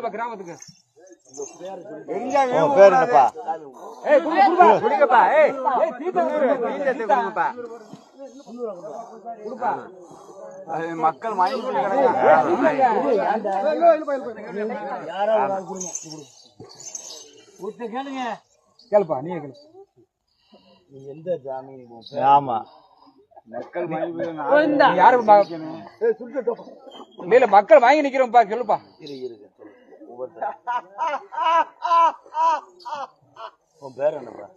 கிராமத்துக்கு மக்கள் கேளுப்பா நீ எந்த ஜாமீன் ஆமா மக்கள் இல்ல மக்கள் வாங்கி நிக்கிறோம்ப்பா சொல்லுப்பா உன் பேர் என்னப்பா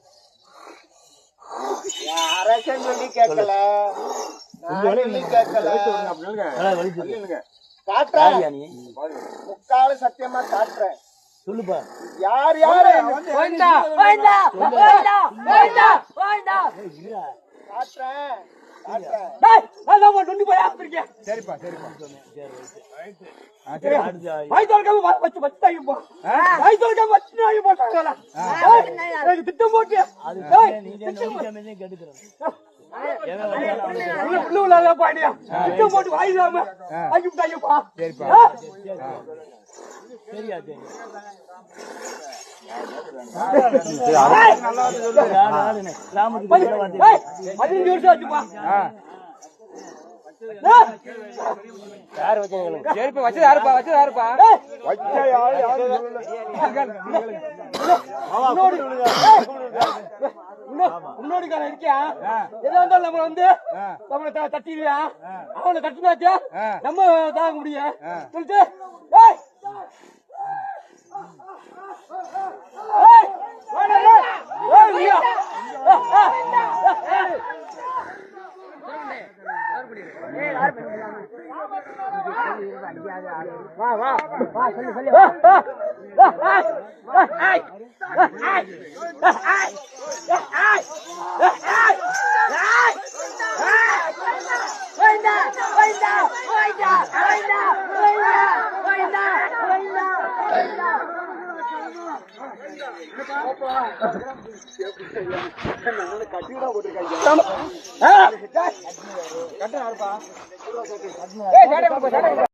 அரசன் சொல்லி கேட்கல முக்கால சத்தியமா காட்டுறேன் சொல்லுப்பா யார் யாரு காட்டுறேன் சரிப்பா சரிப்பா திட்டம் போட்டு போட்டு வாயிலாம சரியா யாரு சரிப்பா வச்சது யாருப்பா வச்சது யாருப்பா முன்னோடி காலம் இருக்கியா எதா இருந்தாலும் நம்ம வந்து நம்மளை தட்டிடுவியா அவனை தட்டினாச்சா நம்ம தாங்க முடியும் சொல்லிட்டு வா வா வா சொல்லு சொல்லு கட்டுப்பா